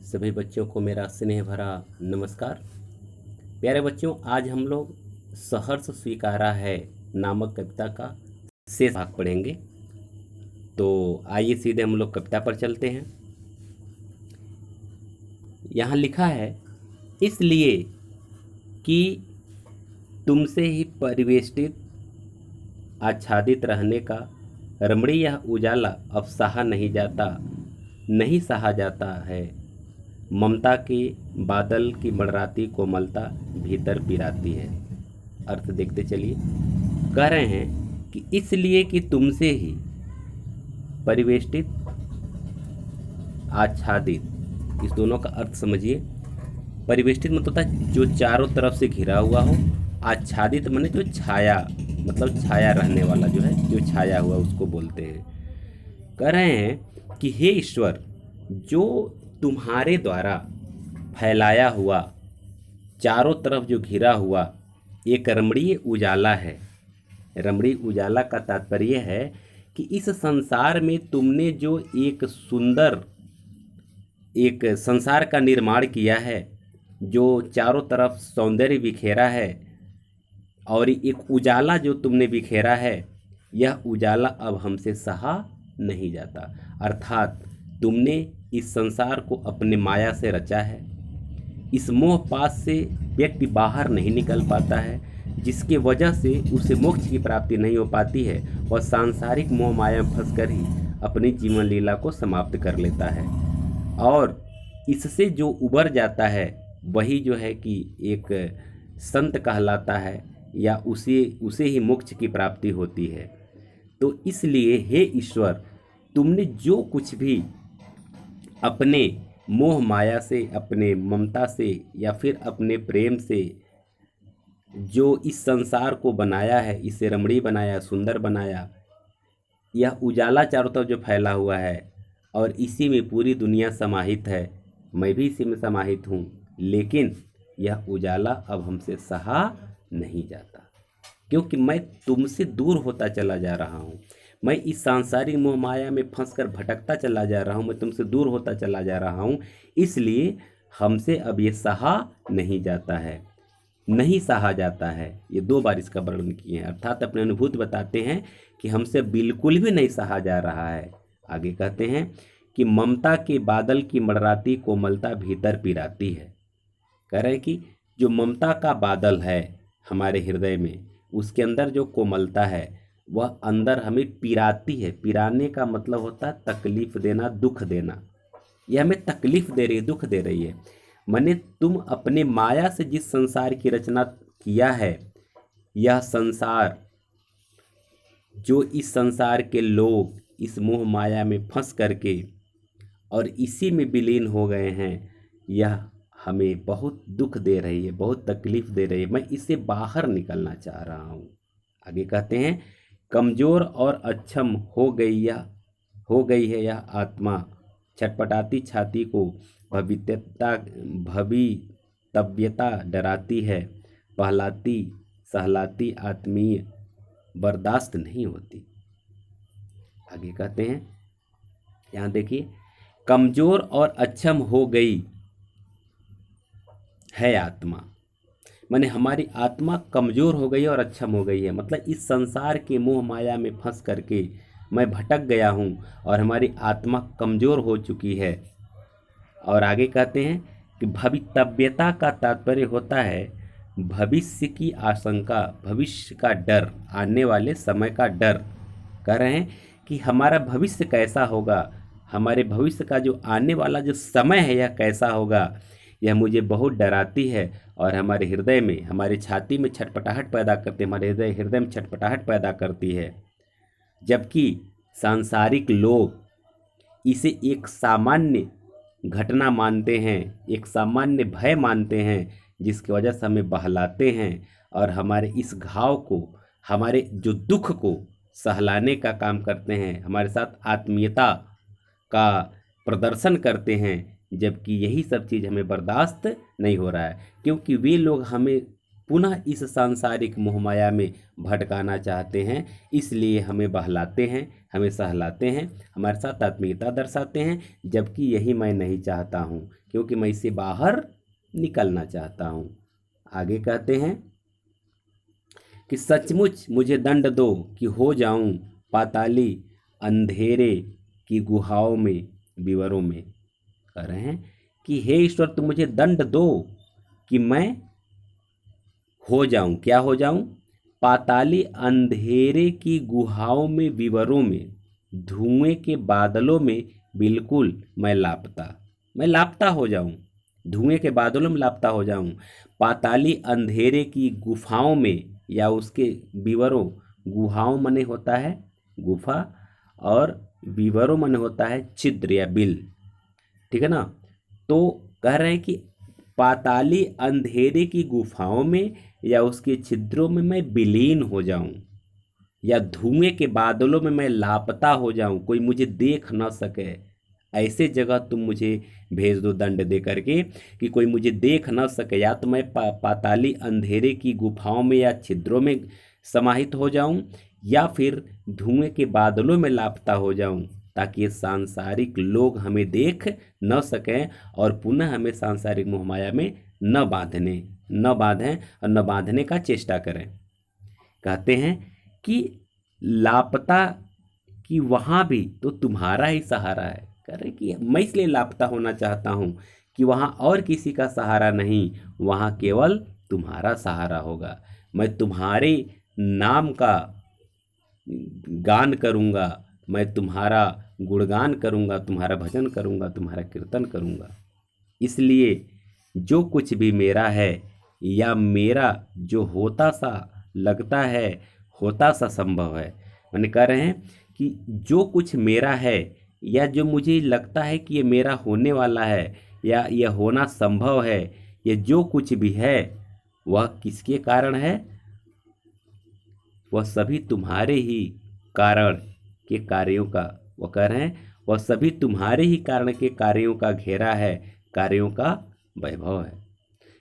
सभी बच्चों को मेरा स्नेह भरा नमस्कार। प्यारे बच्चों, आज हम लोग सहर्ष स्वीकारा है नामक कविता का शेष भाग पढ़ेंगे। तो आइए सीधे हम लोग कविता पर चलते हैं। यहाँ लिखा है, इसलिए कि तुमसे ही परिवेष्टित आच्छादित रहने का रमणीय यह उजाला अब सहा नहीं सहा जाता है। ममता के बादल की मडराती कोमलता भीतर पिराती है। अर्थ देखते चलिए। कह रहे हैं कि इसलिए कि तुमसे ही परिवेष्टित आच्छादित, इस दोनों का अर्थ समझिए। परिवेष्टित मतलब होता है जो चारों तरफ से घिरा हुआ हो। आच्छादित माने जो छाया, मतलब छाया रहने वाला, जो है जो छाया हुआ उसको बोलते हैं। कह रहे हैं कि हे ईश्वर, जो तुम्हारे द्वारा फैलाया हुआ, चारों तरफ जो घिरा हुआ एक रमणीय उजाला है। रमणीय उजाला का तात्पर्य है कि इस संसार में तुमने जो एक सुंदर एक संसार का निर्माण किया है, जो चारों तरफ सौंदर्य बिखेरा है, और एक उजाला जो तुमने बिखेरा है, यह उजाला अब हमसे सहा नहीं जाता। अर्थात तुमने इस संसार को अपने माया से रचा है। इस मोह पास से व्यक्ति बाहर नहीं निकल पाता है, जिसके वजह से उसे मोक्ष की प्राप्ति नहीं हो पाती है। वह सांसारिक मोह माया में फंसकर ही अपनी जीवन लीला को समाप्त कर लेता है, और इससे जो उबर जाता है वही जो है कि एक संत कहलाता है, या उसे ही मोक्ष की प्राप्ति होती है। तो इसलिए हे ईश्वर, तुमने जो कुछ भी अपने मोह माया से, अपने ममता से, या फिर अपने प्रेम से जो इस संसार को बनाया है, इसे रमणीय बनाया, सुंदर बनाया, यह उजाला चारों तरफ जो फैला हुआ है, और इसी में पूरी दुनिया समाहित है, मैं भी इसी में समाहित हूँ, लेकिन यह उजाला अब हमसे सहा नहीं जाता, क्योंकि मैं तुमसे दूर होता चला जा रहा हूँ। मैं इस सांसारिक मोह माया में फंसकर भटकता चला जा रहा हूँ, मैं तुमसे दूर होता चला जा रहा हूँ, इसलिए हमसे अब ये सहा नहीं जाता है, नहीं सहा जाता है। ये 2 बार इसका वर्णन किए हैं, अर्थात अपने अनुभूति बताते हैं कि हमसे बिल्कुल भी नहीं सहा जा रहा है। आगे कहते हैं कि ममता के बादल की मडराती कोमलता भीतर पिराती है। कह रहे हैं कि जो ममता का बादल है हमारे हृदय में, उसके अंदर जो कोमलता है वह अंदर हमें पिराती है। पिराने का मतलब होता है तकलीफ देना, दुख देना। यह हमें तकलीफ दे रही है, दुख दे रही है। माने तुम अपने माया से जिस संसार की रचना किया है, यह संसार, जो इस संसार के लोग इस मोह माया में फंस करके और इसी में विलीन हो गए हैं, यह हमें बहुत दुख दे रही है, बहुत तकलीफ दे रही है। मैं इससे बाहर निकलना चाह रहा हूँ। आगे कहते हैं, कमज़ोर और अक्षम हो गई है यह आत्मा, छटपटाती छाती को भवितव्यता डराती है, पहलाती सहलाती आत्मीय बर्दाश्त नहीं होती। आगे कहते हैं, यहाँ देखिए, कमज़ोर और अक्षम हो गई है आत्मा, माने हमारी आत्मा कमज़ोर हो गई और अक्षम हो गई है। मतलब इस संसार के मोह माया में फंस करके मैं भटक गया हूँ, और हमारी आत्मा कमज़ोर हो चुकी है। और आगे कहते हैं कि भवितव्यता का तात्पर्य होता है भविष्य की आशंका, भविष्य का डर, आने वाले समय का डर। कह रहे हैं कि हमारा भविष्य कैसा होगा, हमारे भविष्य का जो आने वाला जो समय है यह कैसा होगा, यह मुझे बहुत डराती है, और हमारे हृदय में, हमारी छाती में छटपटाहट पैदा करती है, हमारे हृदय में छटपटाहट पैदा करती है। जबकि सांसारिक लोग इसे एक सामान्य घटना मानते हैं, एक सामान्य भय मानते हैं, जिसकी वजह से हमें बहलाते हैं, और हमारे इस घाव को, हमारे जो दुख को सहलाने का काम करते हैं, हमारे साथ आत्मीयता का प्रदर्शन करते हैं। जबकि यही सब चीज़ हमें बर्दाश्त नहीं हो रहा है, क्योंकि वे लोग हमें पुनः इस सांसारिक मोहमाया में भटकाना चाहते हैं, इसलिए हमें बहलाते हैं, हमें सहलाते हैं, हमारे साथ आत्मीयता दर्शाते हैं, जबकि यही मैं नहीं चाहता हूँ, क्योंकि मैं इससे बाहर निकलना चाहता हूँ। आगे कहते हैं कि सचमुच मुझे दंड दो कि हो जाऊं पाताली अंधेरे की गुहाओं में विवरों में। कह रहे हैं कि हे ईश्वर तुम मुझे दंड दो कि मैं हो जाऊं, क्या हो जाऊं? पाताली अंधेरे की गुहाओं में विवरों में, धुएं के बादलों में बिल्कुल मैं लापता हो जाऊं, धुएं के बादलों में लापता हो जाऊं। पाताली अंधेरे की गुफाओं में या उसके विवरों, गुहाओं मने होता है गुफा और विवरों मने होता है छिद्र या बिल, ठीक है ना। तो कह रहे हैं कि पाताली अंधेरे की गुफाओं में या उसके छिद्रों में मैं विलीन हो जाऊं, या धुएं के बादलों में मैं लापता हो जाऊं, कोई मुझे देख न सके, ऐसे जगह तुम मुझे भेज दो दंड दे करके कि कोई मुझे देख न सके। या तो मैं पाताली अंधेरे की गुफाओं में या छिद्रों में समाहित हो जाऊं, या फिर धुएं के बादलों में लापता हो जाऊं, ताकि ये सांसारिक लोग हमें देख न सकें और पुनः हमें सांसारिक मोहमाया में न बांधें और न बांधने का चेष्टा करें। कहते हैं कि लापता कि वहाँ भी तो तुम्हारा ही सहारा है। कह रहे कि मैं इसलिए लापता होना चाहता हूँ कि वहाँ और किसी का सहारा नहीं, वहाँ केवल तुम्हारा सहारा होगा। मैं तुम्हारे नाम का गान करूँगा, मैं तुम्हारा गुणगान करूँगा, तुम्हारा भजन करूँगा, तुम्हारा कीर्तन करूँगा। इसलिए जो कुछ भी मेरा है या मेरा जो होता सा लगता है, होता सा संभव है, मैंने कह रहे हैं कि जो कुछ मेरा है या जो मुझे लगता है कि ये मेरा होने वाला है या यह होना संभव है, ये जो कुछ भी है वह किसके कारण है? वह सभी तुम्हारे ही कारण के कार्यों का, वह कह रहे हैं वह सभी तुम्हारे ही कारण के कार्यों का घेरा है, कार्यों का वैभव है।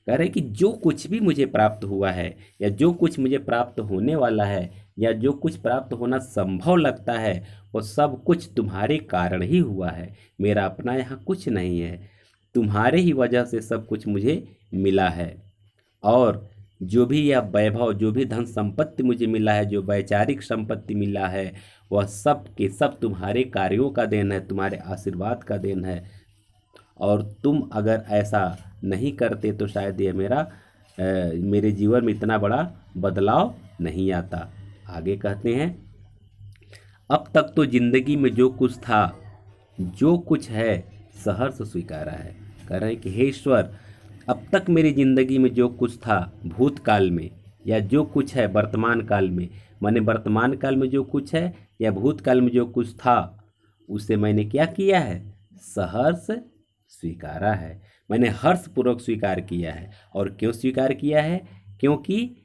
कह रहे कि जो कुछ भी मुझे प्राप्त हुआ है या जो कुछ मुझे प्राप्त होने वाला है या जो कुछ प्राप्त होना संभव लगता है, वो सब कुछ तुम्हारे कारण ही हुआ है। मेरा अपना यहाँ कुछ नहीं है, तुम्हारे ही वजह से सब कुछ मुझे मिला है। और जो भी यह वैभव, जो भी धन संपत्ति मुझे मिला है, जो वैचारिक संपत्ति मिला है, वह सब के सब तुम्हारे कार्यों का देन है, तुम्हारे आशीर्वाद का देन है। और तुम अगर ऐसा नहीं करते तो शायद ये मेरे जीवन में इतना बड़ा बदलाव नहीं आता। आगे कहते हैं, अब तक तो जिंदगी में जो कुछ था, जो कुछ है, सहर्ष स्वीकारा है। कह रहे हैं कि हे ईश्वर, अब तक मेरी ज़िंदगी में जो कुछ था भूतकाल में या जो कुछ है वर्तमान काल में, माने वर्तमान काल में जो कुछ है या भूतकाल में जो कुछ था, उसे मैंने क्या किया है? सहर्ष स्वीकारा है। मैंने हर्षपूर्वक स्वीकार किया है। और क्यों स्वीकार किया है? क्योंकि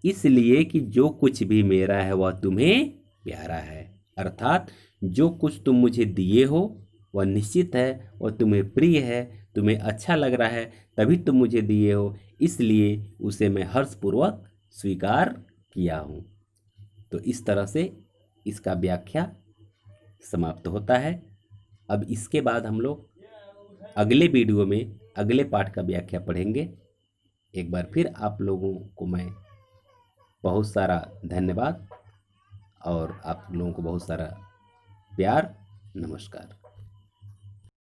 इसलिए कि जो कुछ भी मेरा है वह तुम्हें प्यारा है। अर्थात जो कुछ तुम मुझे दिए हो वह निश्चित है, वह तुम्हें प्रिय है, तुम्हें अच्छा लग रहा है, तभी तुम मुझे दिए हो, इसलिए उसे मैं हर्षपूर्वक स्वीकार किया हूँ। तो इस तरह से इसका व्याख्या समाप्त होता है। अब इसके बाद हम लोग अगले वीडियो में अगले पाठ का व्याख्या पढ़ेंगे। एक बार फिर आप लोगों को मैं बहुत सारा धन्यवाद और आप लोगों को बहुत सारा प्यार। नमस्कार।